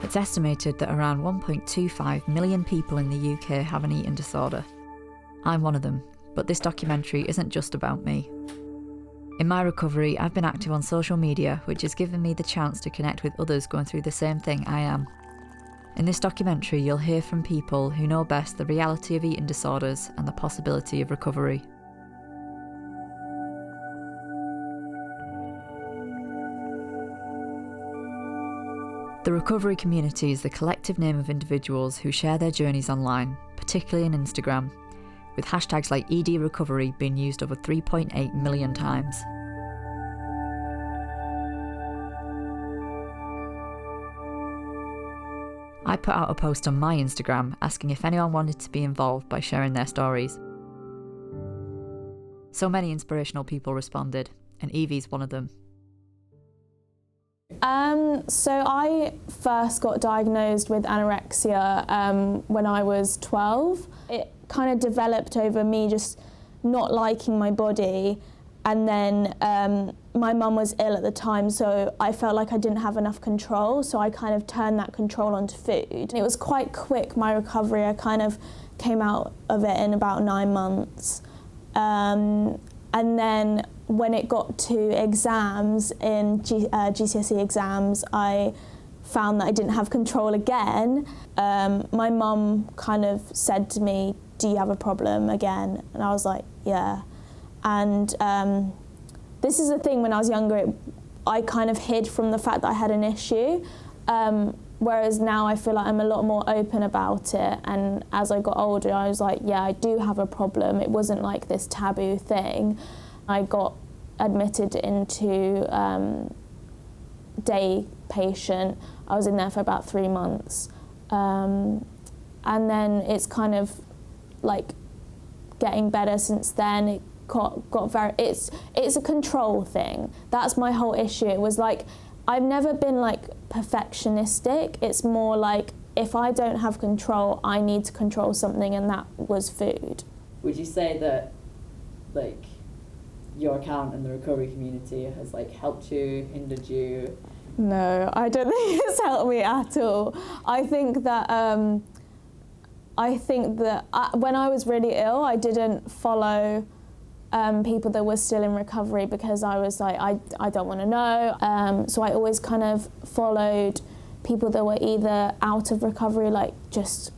It's estimated that around 1.25 million people in the UK have an eating disorder. I'm one of them, but this documentary isn't just about me. In my recovery, I've been active on social media, which has given me the chance to connect with others going through the same thing I am. In this documentary, you'll hear from people who know best the reality of eating disorders and the possibility of recovery. The recovery community is the collective name of individuals who share their journeys online, particularly on Instagram, with hashtags like ED Recovery being used over 3.8 million times. I put out a post on my Instagram asking if anyone wanted to be involved by sharing their stories. So many inspirational people responded, and Evie's one of them. So I first got diagnosed with anorexia when I was 12. It kind of developed over me just not liking my body, and then my mum was ill at the time, so I felt like I didn't have enough control, so I kind of turned that control onto food. It was quite quick, my recovery. I kind of came out of it in about 9 months. And then when it got to exams, in GCSE exams, I found that I didn't have control again. My mum kind of said to me, "Do you have a problem again?" And I was like, "Yeah." And this is the thing, when I was younger, I kind of hid from the fact that I had an issue, whereas now I feel like I'm a lot more open about it. And as I got older, I was like, yeah, I do have a problem. It wasn't like this taboo thing. I got admitted into day patient. I was in there for about 3 months. And then it's kind of like getting better since then. It got very, it's a control thing. That's my whole issue. It was like, I've never been like perfectionistic. It's more like, if I don't have control, I need to control something, and that was food. Would you say that like your account in the recovery community has like helped you, hindered you? No, I don't think it's helped me at all. I think that when I was really ill, I didn't follow people that were still in recovery, because I was like, I don't want to know. So I always kind of followed people that were either out of recovery, like just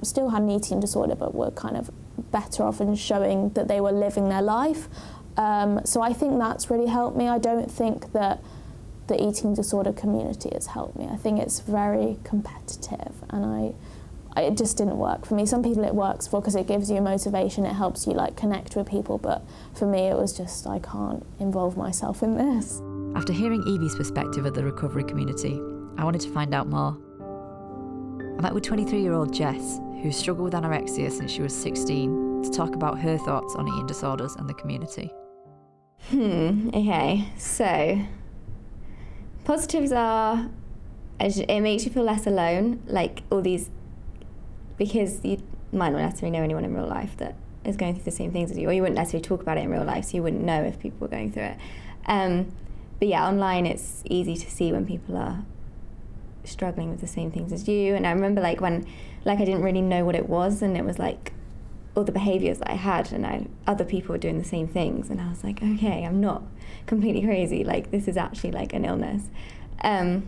still had an eating disorder, but were kind of better off and showing that they were living their life. So I think that's really helped me. I don't think that the eating disorder community has helped me. I think it's very competitive, and it just didn't work for me. Some people it works for because it gives you motivation, it helps you like connect with people, but for me it was just, I can't involve myself in this. After hearing Evie's perspective of the recovery community, I wanted to find out more. I met with 23-year-old Jess, who struggled with anorexia since she was 16, to talk about her thoughts on eating disorders and the community. Okay, so positives are, it makes you feel less alone, like all these, because you might not necessarily know anyone in real life that is going through the same things as you, or you wouldn't necessarily talk about it in real life, so you wouldn't know if people were going through it. But yeah, online it's easy to see when people are struggling with the same things as you. And I remember like when, like I didn't really know what it was, and it was like all the behaviours that I had, and other people were doing the same things, and I was like, okay, I'm not completely crazy, like this is actually like an illness. So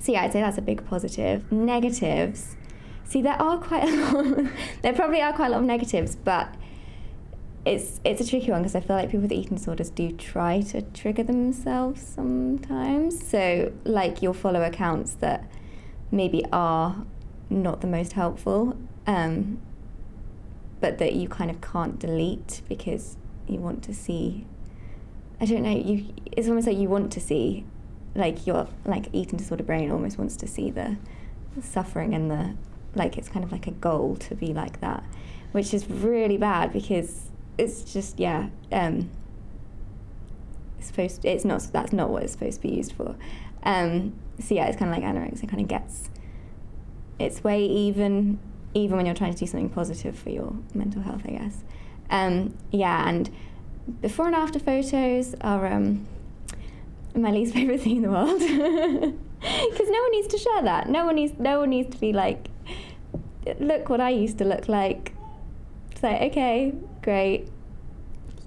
yeah, I'd say that's a big positive. Negatives, see, there probably are quite a lot of negatives, but it's a tricky one, because I feel like people with eating disorders do try to trigger themselves sometimes. So like you'll follow accounts that maybe are not the most helpful, but that you kind of can't delete because you want to see, I don't know, it's almost like you want to see, like your like eating disorder brain almost wants to see the suffering and the, like it's kind of like a goal to be like that, which is really bad, because it's just, that's not what it's supposed to be used for. So yeah, it's kind of like anorexia kind of gets its way even when you're trying to do something positive for your mental health, I guess. And before and after photos are my least favourite thing in the world. Because no one needs to share that. No one needs to be like, look what I used to look like. It's like, okay, great,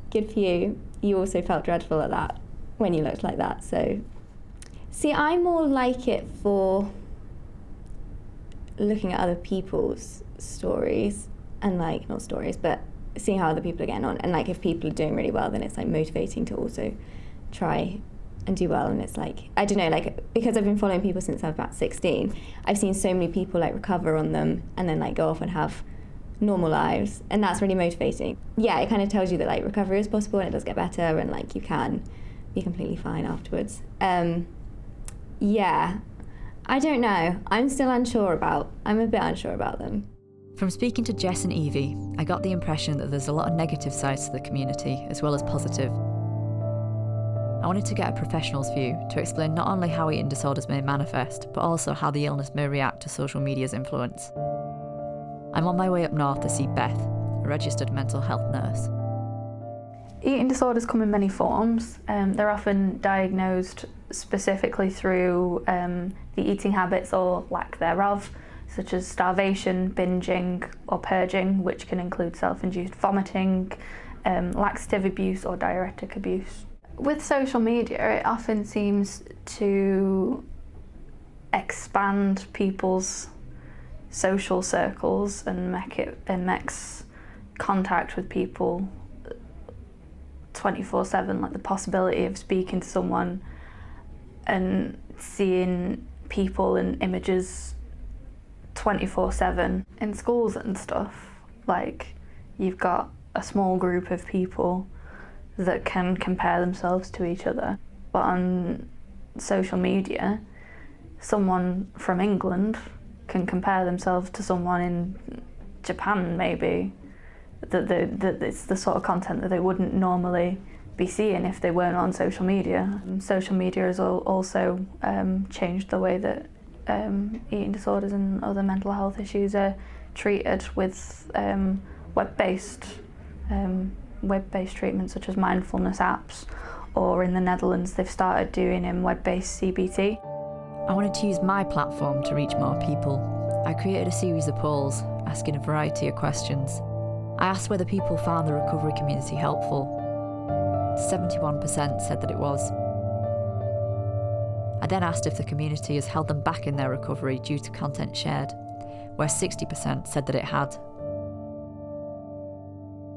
good for you. You also felt dreadful at that when you looked like that. So, see, I more like it for looking at other people's stories and like, not stories, but seeing how other people are getting on. And like, if people are doing really well, then it's like motivating to also try and do well. And it's like, I don't know, like, because I've been following people since I was about 16, I've seen so many people like recover on them and then like go off and have normal lives, and that's really motivating. Yeah, it kind of tells you that like recovery is possible and it does get better, and like you can be completely fine afterwards. Yeah, I don't know. I'm a bit unsure about them. From speaking to Jess and Evie, I got the impression that there's a lot of negative sides to the community as well as positive. I wanted to get a professional's view to explain not only how eating disorders may manifest, but also how the illness may react to social media's influence. I'm on my way up north to see Beth, a registered mental health nurse. Eating disorders come in many forms. They're often diagnosed specifically through the eating habits or lack thereof, such as starvation, binging or purging, which can include self-induced vomiting, laxative abuse or diuretic abuse. With social media, it often seems to expand people's social circles and makes contact with people 24/7, like the possibility of speaking to someone and seeing people and images 24/7 in schools and stuff. Like, you've got a small group of people that can compare themselves to each other, but on social media, someone from England can compare themselves to someone in Japan, maybe. That it's the sort of content that they wouldn't normally be seeing if they weren't on social media. Social media has also changed the way that eating disorders and other mental health issues are treated with web-based treatments such as mindfulness apps, or in the Netherlands they've started doing web-based CBT. I wanted to use my platform to reach more people. I created a series of polls, asking a variety of questions. I asked whether people found the recovery community helpful. 71% said that it was. I then asked if the community has held them back in their recovery due to content shared, where 60% said that it had.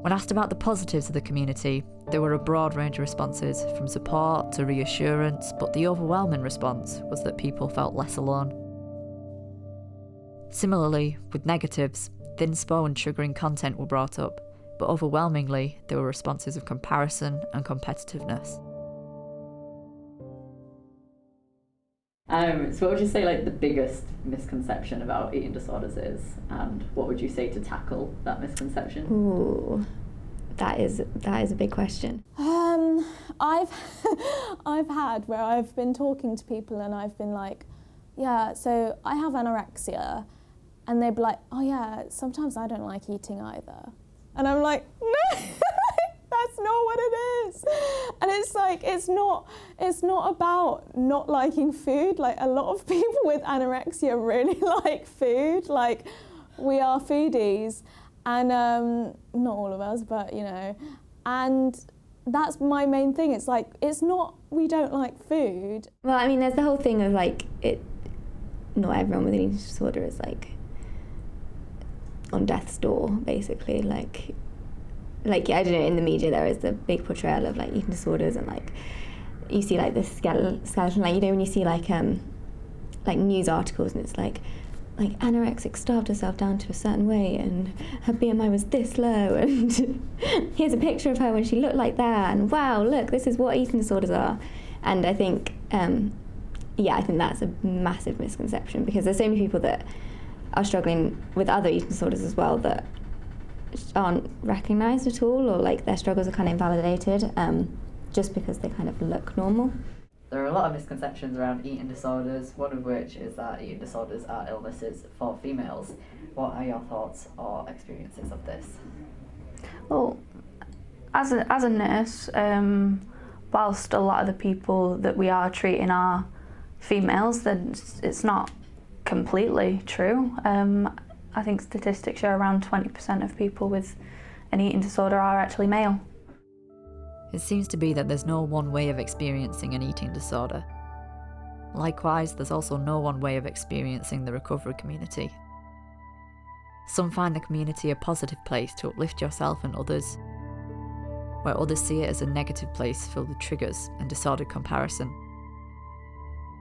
When asked about the positives of the community, there were a broad range of responses, from support to reassurance, but the overwhelming response was that people felt less alone. Similarly, with negatives, thinspo and triggering content were brought up, but overwhelmingly there were responses of comparison and competitiveness. So what would you say like the biggest misconception about eating disorders is, and what would you say to tackle that misconception? Ooh, that is a big question. I've had where I've been talking to people and I've been like, yeah, so I have anorexia, and they'd be like, oh yeah, sometimes I don't like eating either. And I'm like, no, that's not what it is. And it's like, it's not about not liking food. Like, a lot of people with anorexia really like food. Like, we are foodies, and not all of us, but you know, and that's my main thing. It's like, it's not, we don't like food. Well, I mean, there's the whole thing of like, not everyone with an eating disorder is like on death's door, basically. Like I don't know, in the media there is a big portrayal of like eating disorders, and like you see like this skeleton, like, you know, when you see like news articles and it's like anorexic starved herself down to a certain way and her BMI was this low, and here's a picture of her when she looked like that, and wow, look, this is what eating disorders are. And I think I think that's a massive misconception, because there's so many people that are struggling with other eating disorders as well that aren't recognised at all, or like their struggles are kind of invalidated just because they kind of look normal. There are a lot of misconceptions around eating disorders, one of which is that eating disorders are illnesses for females. What are your thoughts or experiences of this? Well, as a nurse, whilst a lot of the people that we are treating are females, then it's not completely true. I think statistics show around 20% of people with an eating disorder are actually male. It seems to be that there's no one way of experiencing an eating disorder. Likewise, there's also no one way of experiencing the recovery community. Some find the community a positive place to uplift yourself and others, where others see it as a negative place filled with triggers and disordered comparison.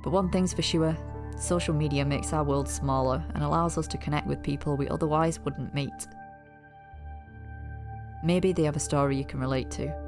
But one thing's for sure, social media makes our world smaller and allows us to connect with people we otherwise wouldn't meet. Maybe they have a story you can relate to.